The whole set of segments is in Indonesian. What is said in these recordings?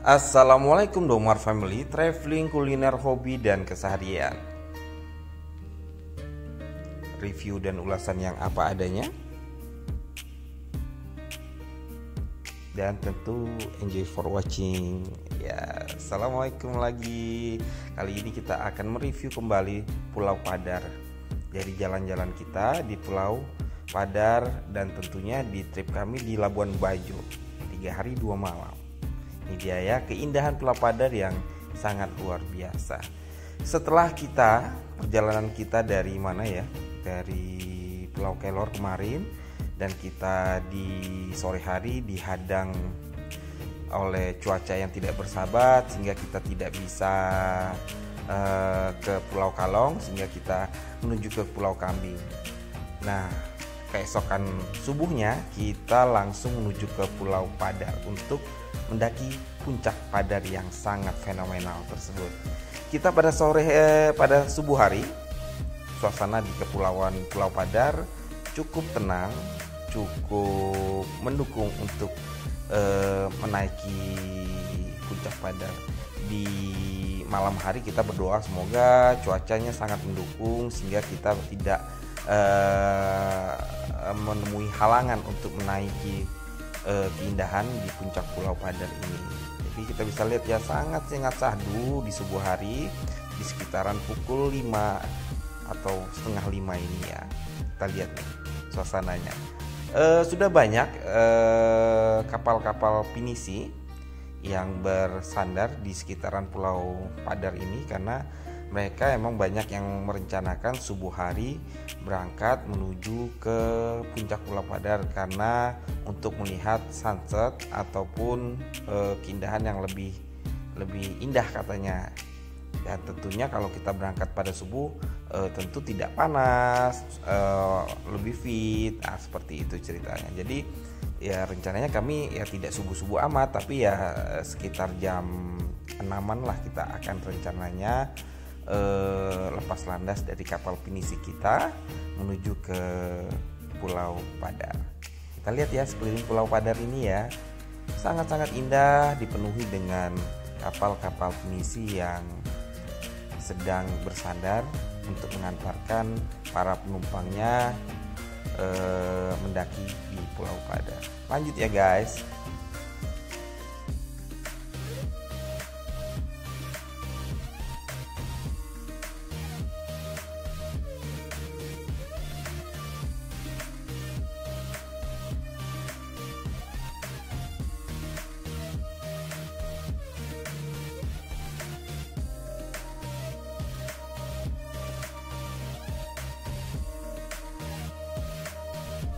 Assalamualaikum Domar Family, traveling, kuliner, hobi, dan keseharian. Review dan ulasan yang apa adanya. Dan tentu enjoy for watching. Ya, assalamualaikum lagi. Kali ini kita akan mereview kembali Pulau Padar. Dari jalan-jalan kita di Pulau Padar dan tentunya di trip kami di Labuan Bajo 3 hari 2 malam. Ini dia ya, keindahan Pulau Padar yang sangat luar biasa. Setelah perjalanan kita dari mana ya, dari Pulau Kelor kemarin, dan kita di sore hari dihadang oleh cuaca yang tidak bersahabat sehingga kita tidak bisa ke Pulau Kalong, sehingga kita menuju ke Pulau Kambing. Nah, keesokan subuhnya kita langsung menuju ke Pulau Padar untuk mendaki puncak Padar yang sangat fenomenal tersebut. Kita pada subuh hari, suasana di kepulauan Pulau Padar cukup tenang, cukup mendukung untuk menaiki puncak Padar. Di malam hari kita berdoa semoga cuacanya sangat mendukung sehingga kita tidak menemui halangan untuk menaiki keindahan di puncak Pulau Padar ini. Jadi kita bisa lihat ya, sangat syahdu di subuh hari di sekitaran pukul 5 atau setengah 5 ini ya. Kita lihat nih suasananya. Sudah banyak kapal-kapal pinisi yang bersandar di sekitaran Pulau Padar ini karena mereka emang banyak yang merencanakan subuh hari berangkat menuju ke puncak Pulau Padar karena untuk melihat sunset ataupun keindahan yang lebih indah katanya. Dan tentunya kalau kita berangkat pada subuh tentu tidak panas, lebih fit, seperti itu ceritanya. Jadi ya rencananya kami ya tidak subuh-subuh amat, tapi ya sekitar jam 6-an lah kita akan rencananya lepas landas dari kapal pinisi kita menuju ke Pulau Padar. Kita lihat ya sekeliling Pulau Padar ini ya, sangat-sangat indah, dipenuhi dengan kapal-kapal pinisi yang sedang bersandar untuk mengantarkan para penumpangnya mendaki di Pulau Padar. Lanjut ya guys.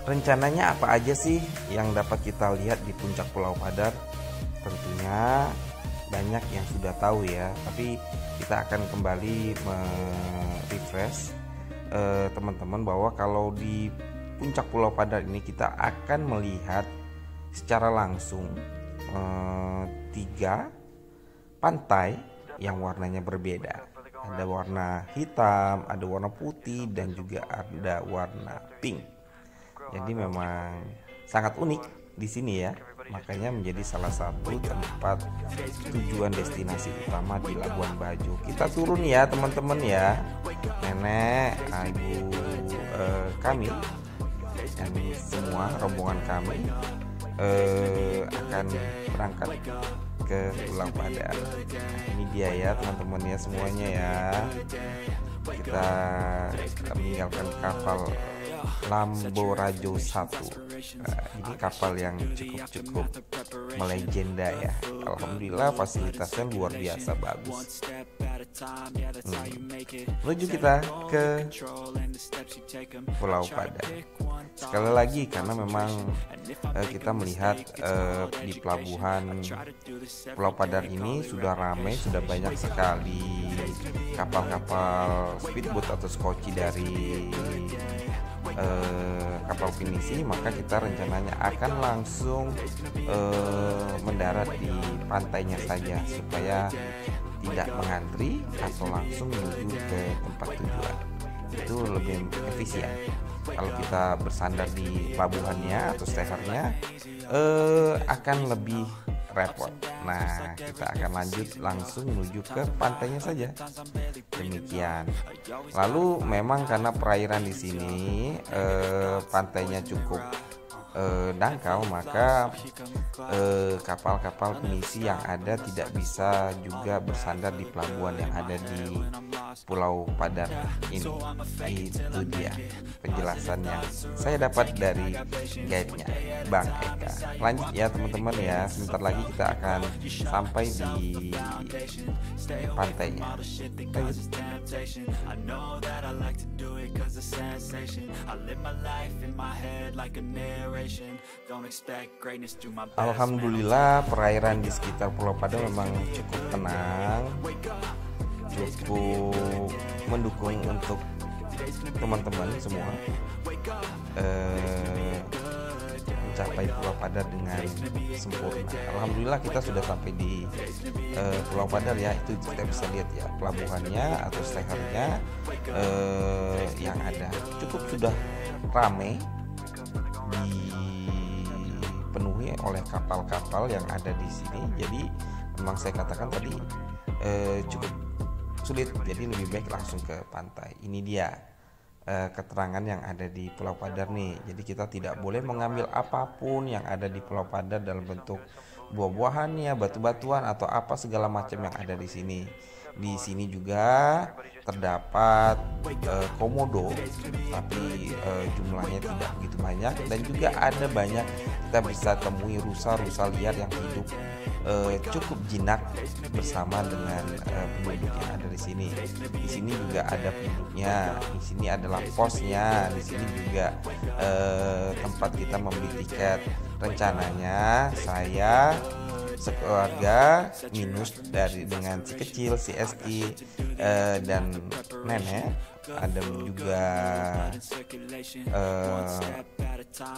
Rencananya apa aja sih yang dapat kita lihat di puncak Pulau Padar? Tentunya banyak yang sudah tahu ya, tapi kita akan kembali refresh teman-teman bahwa kalau di puncak Pulau Padar ini kita akan melihat secara langsung 3 pantai yang warnanya berbeda. Ada warna hitam, ada warna putih, dan juga ada warna pink. Jadi memang sangat unik di sini ya. Makanya menjadi salah satu tempat tujuan destinasi utama di Labuan Bajo. Kita turun ya teman-teman ya. Nenek, ibu kami dan semua rombongan kami akan berangkat ke Pulau Padar. Nah, ini dia ya teman-teman ya semuanya ya. Kita meninggalkan kapal Lamborajo 1. Ini kapal yang cukup melegenda ya. Alhamdulillah fasilitasnya luar biasa bagus. Menuju kita ke Pulau Padar. Sekali lagi karena memang kita melihat di pelabuhan Pulau Padar ini sudah ramai, sudah banyak sekali kapal-kapal speedboat atau skoci dari kapal pinisi, maka kita rencananya akan langsung mendarat di pantainya saja supaya tidak mengantri atau langsung menuju ke tempat tujuan. Itu lebih efisien. Kalau kita bersandar di pelabuhannya atau steamernya akan lebih repot. Nah, kita akan lanjut langsung menuju ke pantainya saja. Demikian. Lalu memang karena perairan di sini pantainya cukup dangkal, maka kapal-kapal penisi yang ada tidak bisa juga bersandar di pelabuhan yang ada di Pulau Padar ini. Itu dia penjelasan yang saya dapat dari guide-nya Bang Eka. Lanjut ya teman-teman ya, sebentar lagi kita akan sampai di pantainya. Alhamdulillah perairan di sekitar Pulau Padar memang cukup tenang, cukup mendukung untuk teman-teman semua mencapai Pulau Padar dengan sempurna. Alhamdulillah kita sudah sampai di Pulau Padar ya. Itu kita bisa lihat ya pelabuhannya atau stehernya yang ada cukup sudah ramai, dipenuhi oleh kapal-kapal yang ada di sini. Jadi memang saya katakan tadi cukup sulit, jadi lebih baik langsung ke pantai. Ini dia keterangan yang ada di Pulau Padar nih. Jadi kita tidak boleh mengambil apapun yang ada di Pulau Padar dalam bentuk buah-buahannya, batu-batuan atau apa segala macam yang ada di sini. Di sini juga terdapat komodo, tapi jumlahnya tidak begitu banyak, dan juga ada banyak kita bisa temui rusa-rusa liar yang hidup cukup jinak bersama dengan penduduk yang ada di sini. Di sini juga ada penduduknya, di sini adalah posnya, di sini juga tempat kita membeli tiket. Rencananya saya sekeluarga minus dengan si kecil, si Eski dan nenek, ada juga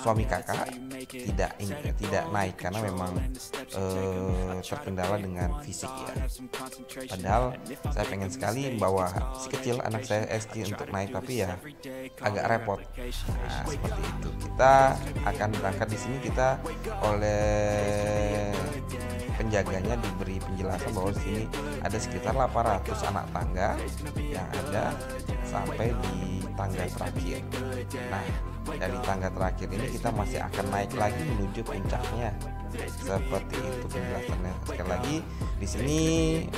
suami kakak tidak naik karena memang terkendala dengan fisik ya. Padahal saya pengen sekali membawa si kecil anak saya Eski untuk naik, tapi ya agak repot. Nah, seperti itu. Kita akan berangkat di sini, kita oleh penjaganya diberi penjelasan bahwa di sini ada sekitar 800 anak tangga yang ada sampai di tangga terakhir. Nah, dari tangga terakhir ini kita masih akan naik lagi menuju puncaknya. Seperti itu penjelasannya. Sekali lagi di sini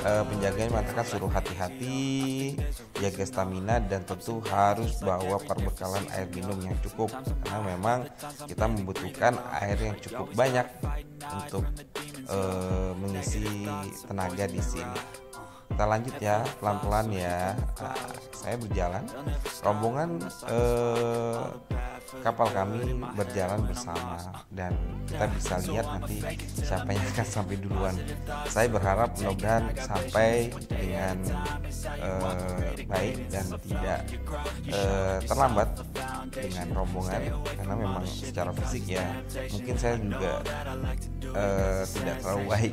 penjaganya mengatakan suruh hati-hati, jaga stamina, dan tentu harus bawa perbekalan air minum yang cukup karena memang kita membutuhkan air yang cukup banyak untuk mengisi tenaga di sini. Kita lanjut ya, pelan-pelan ya. Saya berjalan, rombongan kapal kami berjalan bersama, dan kita bisa lihat nanti siapa yang akan sampai duluan. Saya berharap mudah-mudahan sampai dengan baik dan tidak terlambat dengan rombongan, karena memang secara fisik ya mungkin saya juga tidak terlalu baik.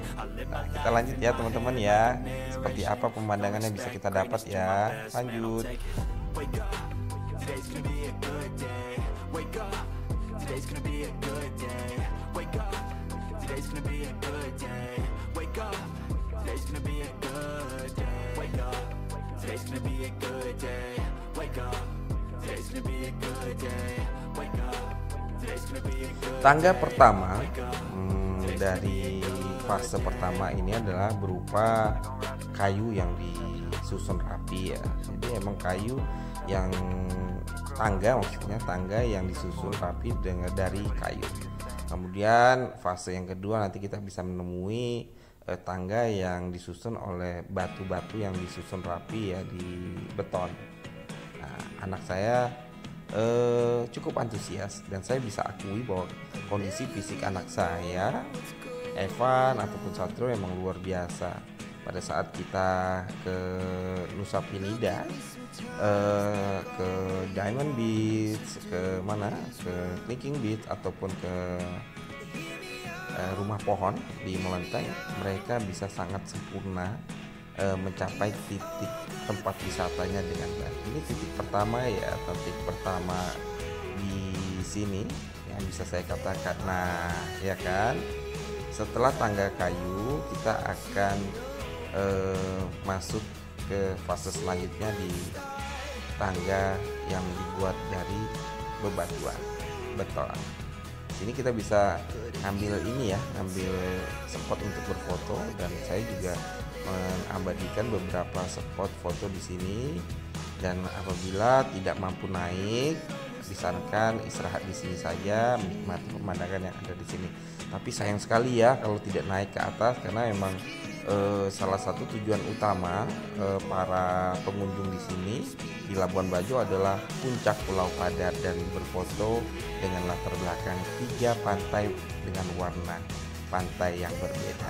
Nah, kita lanjut ya teman-teman ya, seperti apa pemandangannya bisa kita dapat ya. Lanjut. Tangga pertama dari fase pertama ini adalah berupa kayu yang disusun rapi ya. Jadi emang kayu yang maksudnya tangga yang disusun rapi dari kayu. Kemudian fase yang kedua nanti kita bisa menemui tangga yang disusun oleh batu-batu yang disusun rapi ya di beton. Nah, anak saya cukup antusias, dan saya bisa akui bahwa kondisi fisik anak saya, Evan ataupun Satrio, memang luar biasa. Pada saat kita ke Nusa Penida, ke Diamond Beach, ke Clinking Beach ataupun ke rumah pohon di Melenteng, mereka bisa sangat sempurna mencapai titik tempat wisatanya dengan baik. Ini titik pertama ya, titik pertama di sini yang bisa saya katakan. Nah, ya kan, Setelah tangga kayu, kita akan masuk ke fase selanjutnya di tangga yang dibuat dari bebatuan beton. Sini kita bisa ngambil ini ya, ngambil spot untuk berfoto, dan saya juga mengabadikan beberapa spot foto di sini. Dan apabila tidak mampu naik, disarankan istirahat di sini saja, menikmati pemandangan yang ada di sini. Tapi sayang sekali ya kalau tidak naik ke atas, karena memang salah satu tujuan utama para pengunjung di sini di Labuan Bajo adalah puncak Pulau Padar dan berfoto dengan latar belakang 3 pantai dengan warna pantai yang berbeda.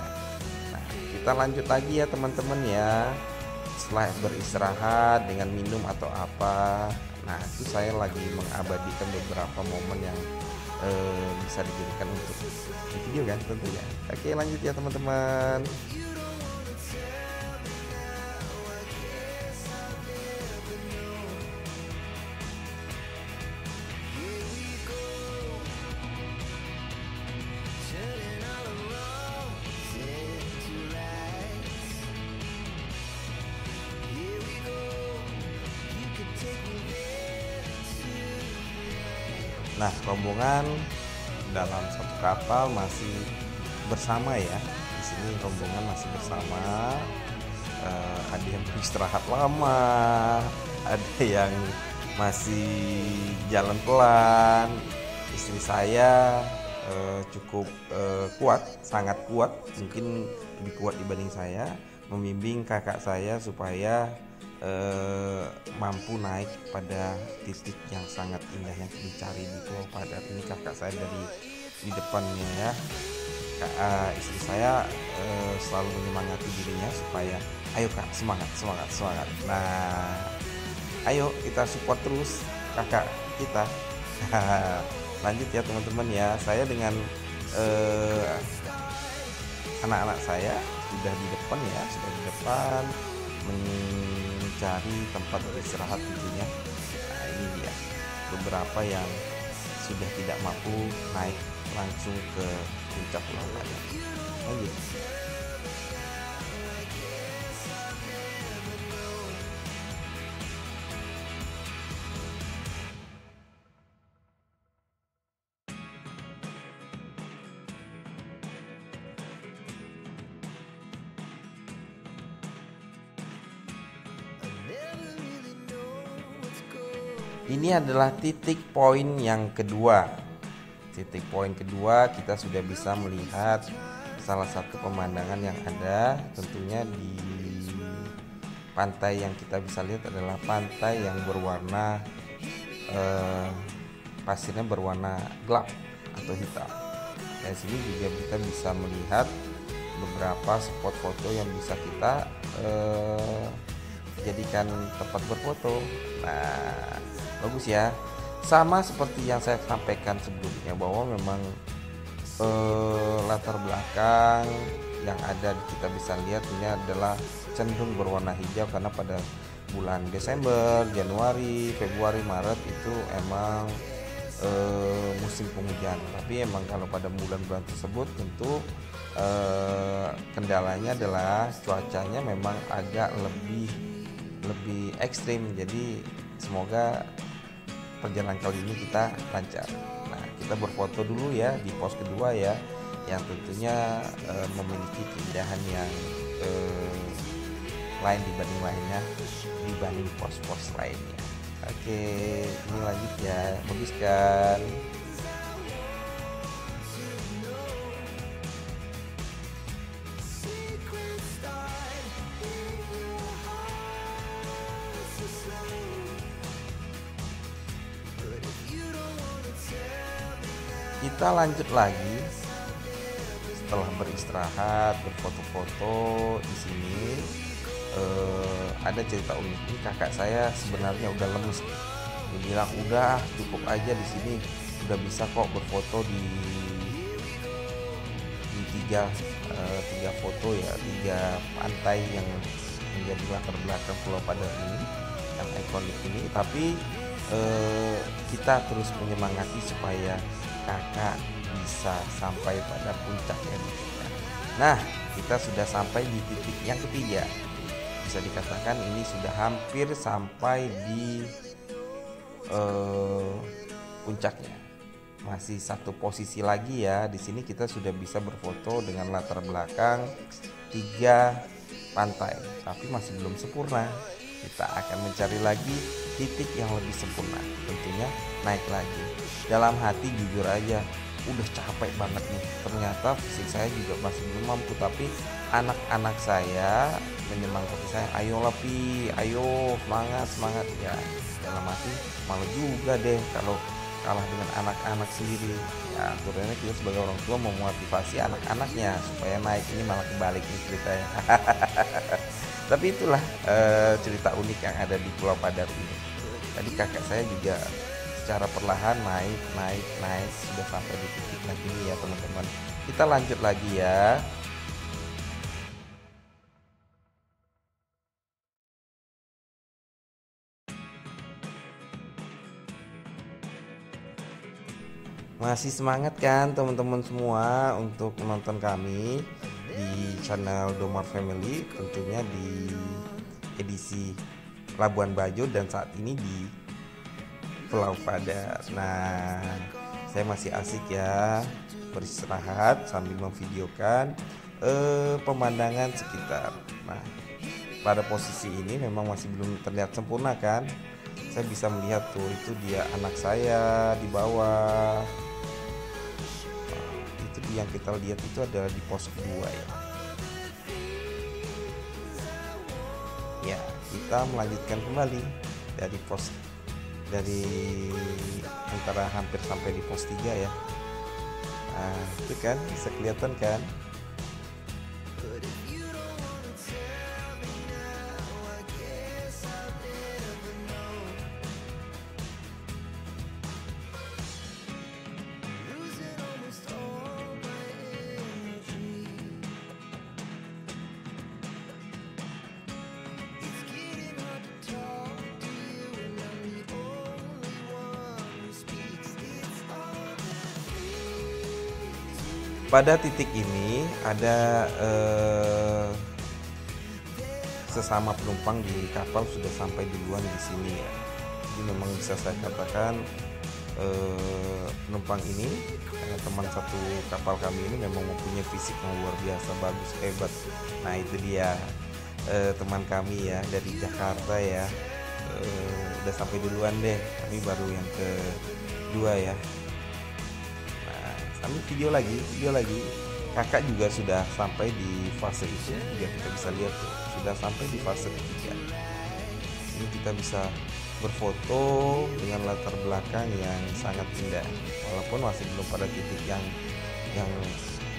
Nah, kita lanjut lagi ya teman-teman ya. Setelah beristirahat dengan minum atau apa, nah itu saya lagi mengabadikan beberapa momen yang bisa dijadikan untuk video kan tentunya. Oke, lanjut ya teman-teman. Nah, rombongan dalam satu kapal masih bersama ya. Di sini rombongan masih bersama. Ada yang beristirahat lama, ada yang masih jalan pelan. Istri saya cukup kuat, sangat kuat, mungkin lebih kuat dibanding saya, membimbing kakak saya supaya mampu naik pada titik yang sangat indah yang dicari di Pulau Padar. Ini kakak saya dari di depannya ya. Istri saya selalu menyemangati dirinya supaya ayo kak, semangat semangat semangat. Nah, ayo kita support terus kakak kita. Lanjut ya teman-teman ya. Saya dengan anak-anak saya sudah di depan ya, sudah di depan mencari tempat beristirahat tentunya. Nah, ini dia beberapa yang sudah tidak mampu naik langsung ke puncak Pulau Padar. Lanjut. Ini adalah titik poin yang kedua. Titik poin kedua, kita sudah bisa melihat salah satu pemandangan yang ada. Tentunya di pantai yang kita bisa lihat adalah pantai yang berwarna pasirnya berwarna gelap atau hitam. Dan sini juga kita bisa melihat beberapa spot foto yang bisa kita jadikan tempat berfoto. Nah, bagus ya. Sama seperti yang saya sampaikan sebelumnya bahwa memang latar belakang yang ada kita bisa lihat ini adalah cenderung berwarna hijau karena pada bulan Desember, Januari, Februari, Maret itu emang musim penghujan. Tapi emang kalau pada bulan-bulan tersebut tentu kendalanya adalah cuacanya memang agak lebih ekstrim. Jadi semoga perjalanan kali ini kita lancar. Nah, kita berfoto dulu ya di pos kedua ya, yang tentunya memiliki keindahan yang lain dibanding pos-pos lainnya. Oke, ini lanjut ya, bagus kan? Kita lanjut lagi setelah beristirahat, berfoto-foto di sini. Ada cerita unik ini, kakak saya sebenarnya udah lemes. Dia bilang udah cukup aja di sini, udah bisa kok berfoto di tiga foto ya, 3 pantai yang menjadi latar belakang Pulau Padar ini yang ikonik ini. Tapi kita terus menyemangati supaya kakak bisa sampai pada puncaknya. Nah, kita sudah sampai di titik yang ketiga. Bisa dikatakan ini sudah hampir sampai di puncaknya. Masih satu posisi lagi ya. Di sini kita sudah bisa berfoto dengan latar belakang 3 pantai, tapi masih belum sempurna. Kita akan mencari lagi titik yang lebih sempurna. Tentunya naik lagi. Dalam hati jujur aja, udah capek banget nih. Ternyata fisik saya juga masih belum mampu, tapi anak-anak saya menyemangati saya. Ayolah Pi, ayo semangat ya. Dalam hati malu juga deh kalau kalah dengan anak-anak sendiri. Ya akhirnya kita sebagai orang tua memotivasi anak-anaknya supaya naik. Ini malah kebalik nih ceritanya. Tapi itulah cerita unik yang ada di Pulau Padar ini. Tadi kakak saya juga secara perlahan naik sudah sampai di titik lagi ya teman-teman. Kita lanjut lagi ya. Masih semangat kan teman-teman semua untuk menonton kami di channel Domar Family, tentunya di edisi Labuan Bajo dan saat ini di Pulau Padar. Nah, saya masih asik ya beristirahat sambil memvideokan pemandangan sekitar. Nah, pada posisi ini memang masih belum terlihat sempurna kan. Saya bisa melihat tuh, itu dia anak saya di bawah. Itu yang kita lihat itu adalah di pos 2 ya. Ya, kita melanjutkan kembali dari antara hampir sampai di pos 3 ya. Nah, itu kan bisa kelihatan kan. Pada titik ini ada sesama penumpang di kapal sudah sampai duluan di sini ya. Jadi memang bisa saya katakan penumpang ini, teman satu kapal kami ini memang mempunyai fisik yang luar biasa, bagus, hebat. Nah itu dia teman kami ya dari Jakarta ya, udah sampai duluan deh. Kami baru yang kedua ya. Kami video lagi kakak juga sudah sampai di fase itu ya. Kita bisa lihat tuh, sudah sampai di fase ketiga. Ini kita bisa berfoto dengan latar belakang yang sangat indah, walaupun masih belum pada titik yang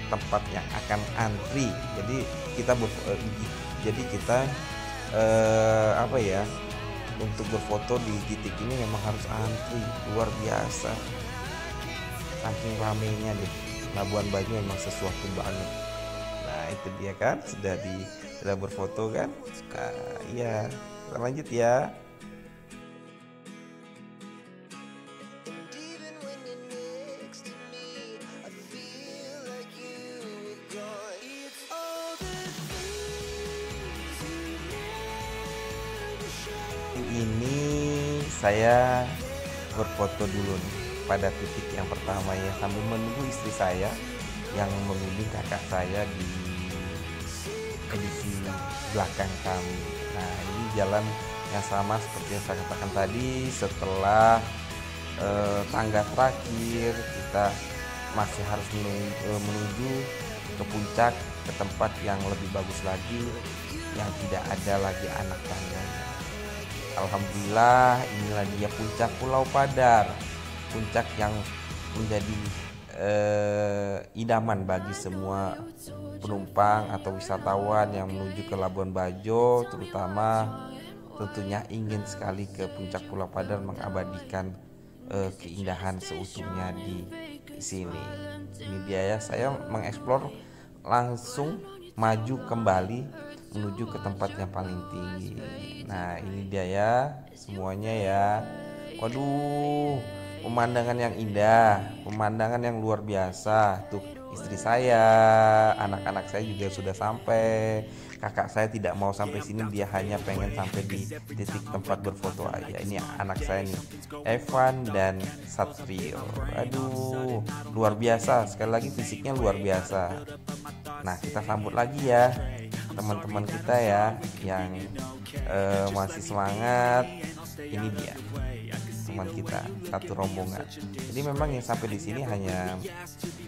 tempat yang akan antri. Jadi kita apa ya, untuk berfoto di titik ini memang harus antri luar biasa. Saking ramenya deh, Labuan Bajo memang sesuatu banget. Nah itu dia kan, sudah berfoto kan. Nah iya, kita lanjut ya. Ini saya berfoto dulu nih pada titik yang pertama ya, sambil menunggu istri saya yang membimbing kakak saya di edisi belakang kami. Nah ini jalan yang sama seperti yang saya katakan tadi. Setelah tangga terakhir, kita masih harus menuju ke puncak, ke tempat yang lebih bagus lagi, yang tidak ada lagi anak tangganya. Alhamdulillah, inilah dia puncak Pulau Padar, puncak yang menjadi idaman bagi semua penumpang atau wisatawan yang menuju ke Labuan Bajo, terutama tentunya ingin sekali ke puncak Pulau Padar mengabadikan keindahan seutuhnya di sini. Ini dia ya, saya mengeksplor langsung maju kembali menuju ke tempat yang paling tinggi. Nah ini dia ya semuanya ya. Waduh, pemandangan yang indah, pemandangan yang luar biasa. Tuh istri saya, anak-anak saya juga sudah sampai. Kakak saya tidak mau sampai sini, dia hanya pengen sampai di titik tempat berfoto aja. Ini anak saya nih, Evan dan Satrio. Aduh, luar biasa. Sekali lagi fisiknya luar biasa. Nah, kita sambut lagi ya teman-teman kita ya yang masih semangat. Ini dia teman kita, satu rombongan. Jadi memang yang sampai di sini hanya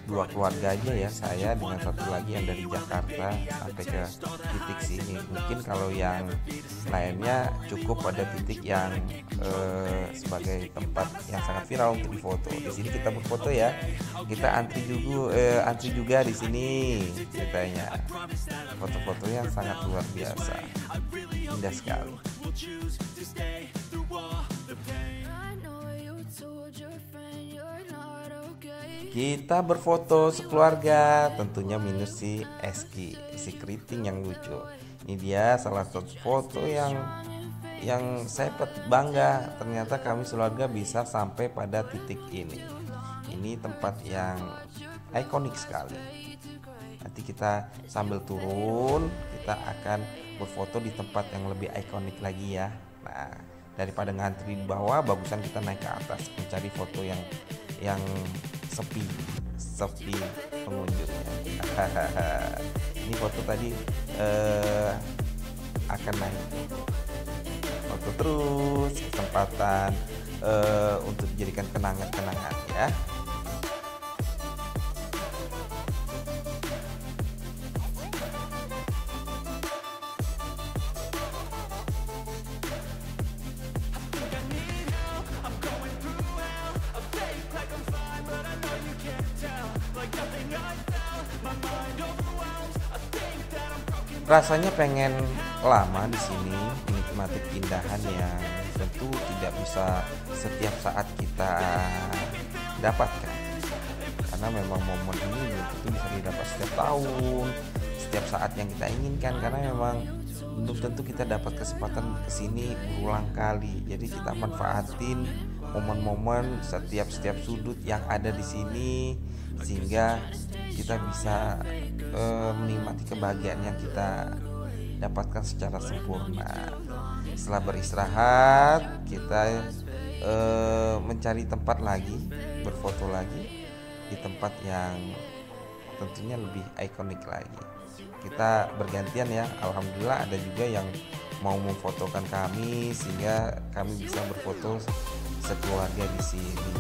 2 keluarga aja ya, saya dengan satu lagi yang dari Jakarta sampai ke titik sini. Mungkin kalau yang lainnya cukup pada titik yang sebagai tempat yang sangat viral untuk difoto. Di sini kita berfoto ya. Kita antri juga di sini ceritanya. Foto-foto yang sangat luar biasa. Indah sekali. Kita berfoto sekeluarga, tentunya minus si Eski, si keriting yang lucu. Ini dia salah satu foto yang saya bangga. Ternyata kami sekeluarga bisa sampai pada titik ini. Ini tempat yang ikonik sekali. Nanti kita sambil turun, kita akan berfoto di tempat yang lebih ikonik lagi ya. Nah, daripada ngantri di bawah, bagusan kita naik ke atas mencari foto yang sepi pengunjungnya. Ini foto tadi akan naik foto terus, kesempatan untuk dijadikan kenangan-kenangan ya. Rasanya pengen lama di sini menikmati keindahan yang tentu tidak bisa setiap saat kita dapatkan, karena memang momen ini belum tentu bisa didapat setiap tahun, setiap saat yang kita inginkan, karena memang belum tentu kita dapat kesempatan kesini berulang kali. Jadi kita manfaatin momen-momen setiap sudut yang ada di sini sehingga kita bisa menikmati kebahagiaan yang kita dapatkan secara sempurna. Setelah beristirahat, kita mencari tempat lagi, berfoto lagi di tempat yang tentunya lebih ikonik lagi. Kita bergantian ya, alhamdulillah ada juga yang mau memfotokan kami sehingga kami bisa berfoto sekeluarga di sini.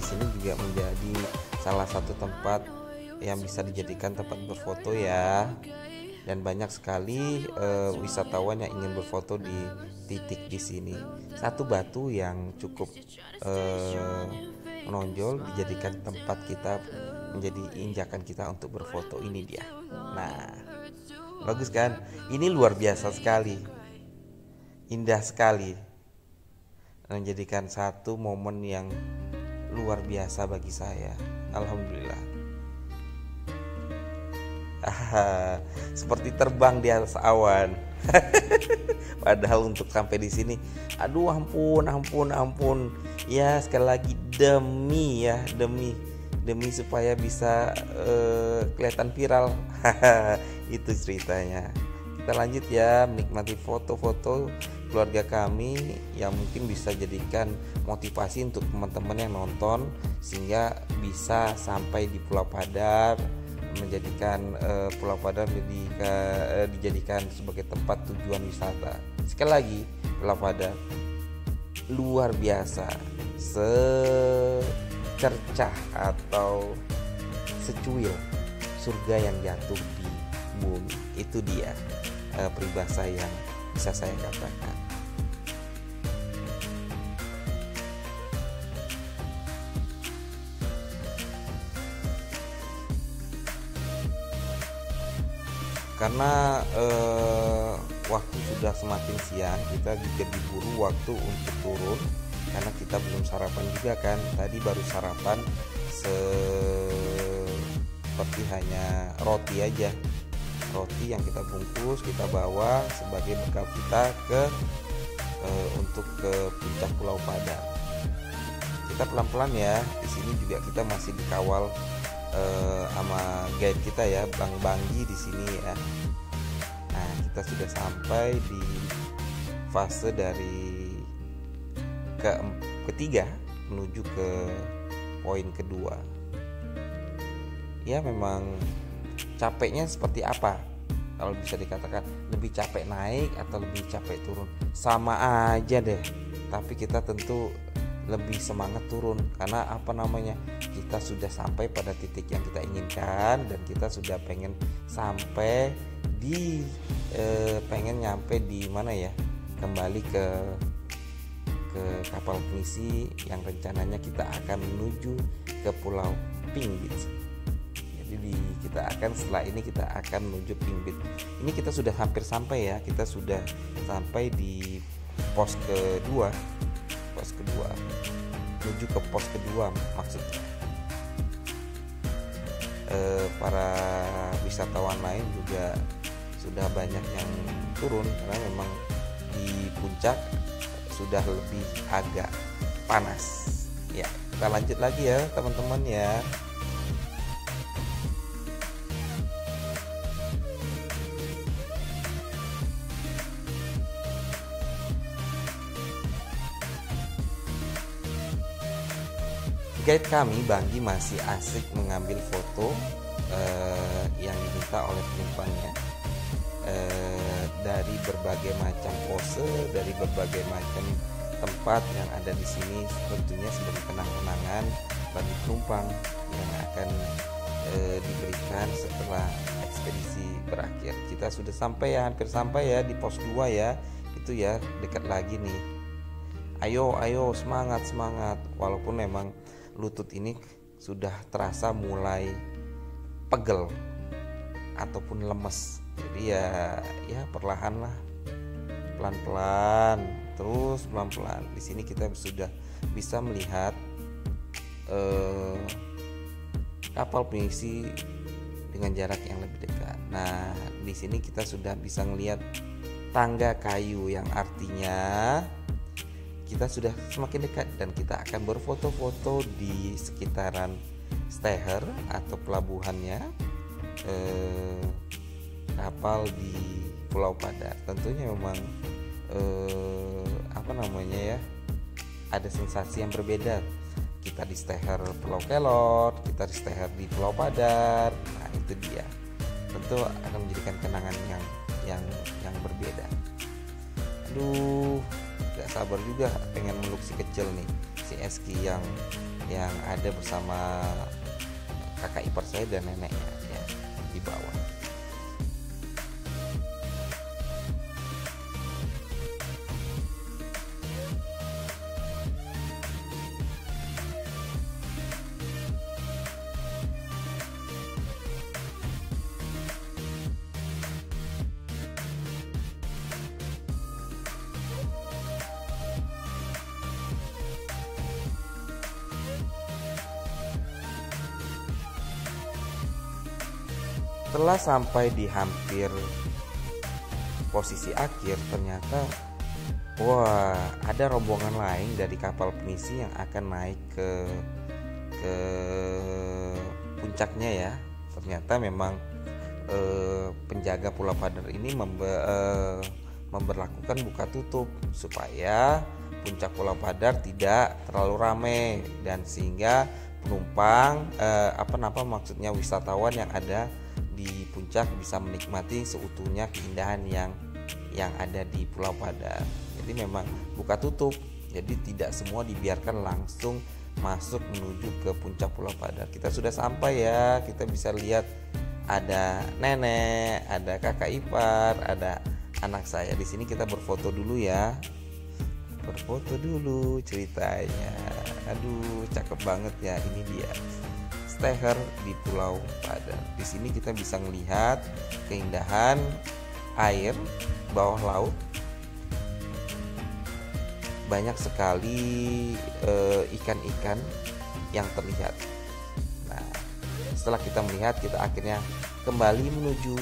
Ini juga menjadi salah satu tempat yang bisa dijadikan tempat berfoto ya, dan banyak sekali wisatawan yang ingin berfoto di titik di sini. Satu batu yang cukup menonjol dijadikan tempat kita, menjadi injakan kita untuk berfoto. Ini dia. Nah, bagus kan? Ini luar biasa sekali, indah sekali, menjadikan satu momen yang luar biasa bagi saya. Alhamdulillah. Seperti terbang di atas awan. Padahal untuk sampai di sini, aduh ampun. Ya sekali lagi demi supaya bisa kelihatan viral. Itu ceritanya. Kita lanjut ya, menikmati foto-foto keluarga kami yang mungkin bisa jadikan motivasi untuk teman-teman yang nonton sehingga bisa sampai di Pulau Padar, menjadikan Pulau Padar dijadikan sebagai tempat tujuan wisata. Sekali lagi, Pulau Padar luar biasa, secercah atau secuil surga yang jatuh di bumi. Itu dia peribahasa yang bisa saya katakan. Karena waktu sudah semakin siang, kita juga diburu waktu untuk turun karena kita belum sarapan juga kan. Tadi baru sarapan seperti hanya roti aja, roti yang kita bungkus kita bawa sebagai bekal kita untuk ke puncak Pulau Padar. Kita pelan-pelan ya, di sini juga kita masih dikawal sama guide kita ya, Bang Banggi di sini ya. Nah, kita sudah sampai di fase dari ketiga menuju ke poin kedua. Ya memang capeknya seperti apa? Kalau bisa dikatakan lebih capek naik atau lebih capek turun, sama aja deh. Tapi kita tentu lebih semangat turun karena kita sudah sampai pada titik yang kita inginkan dan kita sudah pengen sampai di pengen nyampe di mana ya, kembali ke kapal penisi yang rencananya kita akan menuju ke Pulau Pink Beach. Jadi setelah ini kita akan menuju Pink Beach. Ini kita sudah hampir sampai ya, kita sudah sampai di pos kedua menuju ke pos kedua maksudnya. Para wisatawan lain juga sudah banyak yang turun karena memang di puncak sudah lebih agak panas ya. Kita lanjut lagi ya teman-teman ya. Guide kami Banggi masih asik mengambil foto yang diminta oleh penumpangnya dari berbagai macam pose, dari berbagai macam tempat yang ada di sini, tentunya sebagai kenang-kenangan bagi penumpang yang akan diberikan setelah ekspedisi berakhir. Kita sudah sampai ya, hampir sampai ya di pos 2 ya, itu ya dekat lagi nih. Ayo semangat. Walaupun memang lutut ini sudah terasa mulai pegel ataupun lemes. Jadi ya perlahan lah, pelan-pelan, terus pelan-pelan. Di sini kita sudah bisa melihat kapal penisi dengan jarak yang lebih dekat. Nah, di sini kita sudah bisa melihat tangga kayu yang artinya kita sudah semakin dekat dan kita akan berfoto-foto di sekitaran steher atau pelabuhannya kapal di Pulau Padar. Tentunya memang ada sensasi yang berbeda. Kita di steher Pulau Kelot, kita di steher di Pulau Padar. Nah, itu dia. Tentu akan menjadikan kenangan yang berbeda. Aduh, gak sabar juga pengen meluk si kecil nih, si Eski yang ada bersama kakak ipar saya dan neneknya ya, di bawah. Setelah sampai di hampir posisi akhir, ternyata ada rombongan lain dari kapal penisi yang akan naik ke puncaknya ya. Ternyata memang penjaga Pulau Padar ini memberlakukan buka tutup supaya puncak Pulau Padar tidak terlalu ramai dan sehingga penumpang maksudnya wisatawan yang ada di puncak bisa menikmati seutuhnya keindahan yang ada di Pulau Padar. Jadi memang buka tutup, jadi tidak semua dibiarkan langsung masuk menuju ke puncak Pulau Padar. Kita sudah sampai ya, kita bisa lihat ada nenek, ada kakak ipar, ada anak saya. Di sini kita berfoto dulu ya, berfoto dulu ceritanya. Aduh, cakep banget ya, ini dia steher di Pulau Padar. Di sini kita bisa melihat keindahan air bawah laut banyak sekali ikan-ikan yang terlihat. Nah, setelah kita melihat, kita akhirnya kembali menuju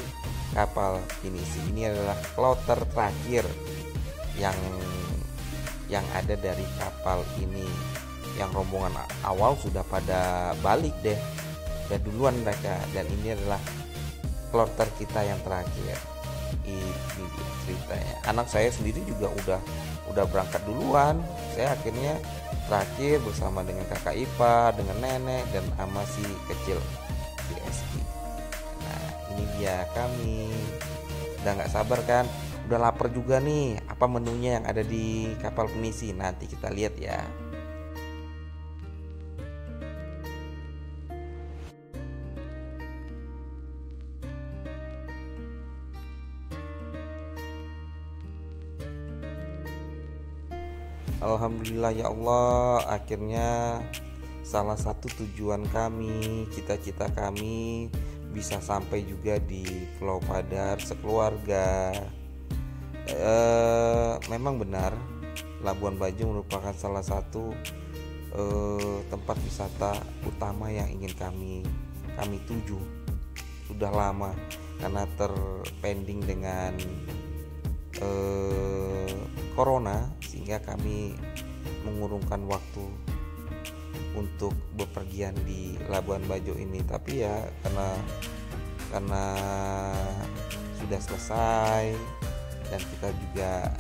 kapal pinisi. Ini adalah kloter terakhir yang ada dari kapal ini. Yang rombongan awal sudah pada balik deh, udah duluan mereka, dan ini adalah kloter kita yang terakhir. Ini dia ceritanya. Anak saya sendiri juga udah berangkat duluan. Saya akhirnya terakhir bersama dengan kakak ipar, dengan nenek, dan ama si kecil si Eski. Nah, ini dia kami. Udah nggak sabar kan? Udah lapar juga nih. Apa menunya yang ada di kapal pinisi? Nanti kita lihat ya. Alhamdulillah ya Allah, akhirnya salah satu tujuan kami, cita-cita kami bisa sampai juga di Pulau Padar sekeluarga. Memang benar, Labuan Bajo merupakan salah satu tempat wisata utama yang ingin kami tuju sudah lama, karena terpending dengan corona, sehingga kami mengurungkan waktu untuk bepergian di Labuan Bajo ini. Tapi ya karena sudah selesai dan kita juga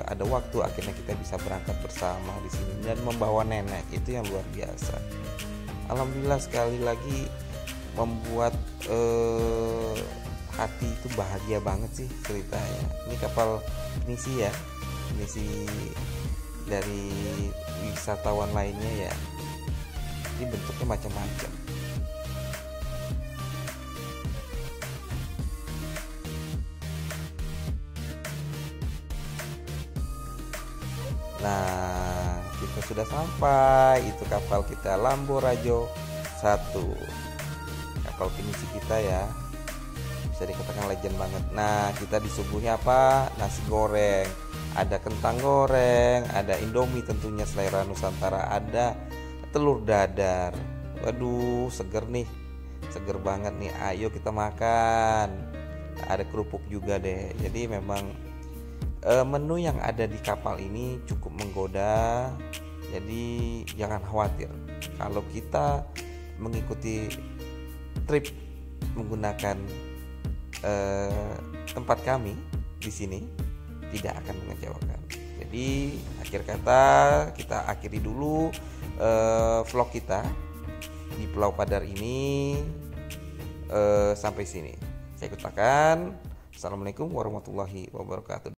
ada waktu, akhirnya kita bisa berangkat bersama di sini dan membawa nenek. Itu yang luar biasa. Alhamdulillah, sekali lagi membuat hati itu bahagia banget sih ceritanya. Ini kapal pinisi ya, pinisi dari wisatawan lainnya ya. Ini bentuknya macam-macam. Nah, kita sudah sampai. Itu kapal kita, Lamborajo 1. Kapal pinisi kita ya, bisa dikatakan legend banget. Nah, kita disuguhnya apa? Nasi goreng, ada kentang goreng, ada Indomie tentunya selera Nusantara, ada telur dadar. Waduh, seger nih, seger banget nih. Ayo kita makan. Ada kerupuk juga deh. Jadi memang menu yang ada di kapal ini cukup menggoda. Jadi jangan khawatir kalau kita mengikuti trip menggunakan tempat kami di sini, tidak akan mengecewakan. Jadi akhir kata kita akhiri dulu vlog kita di Pulau Padar ini sampai sini. Saya katakan assalamualaikum warahmatullahi wabarakatuh.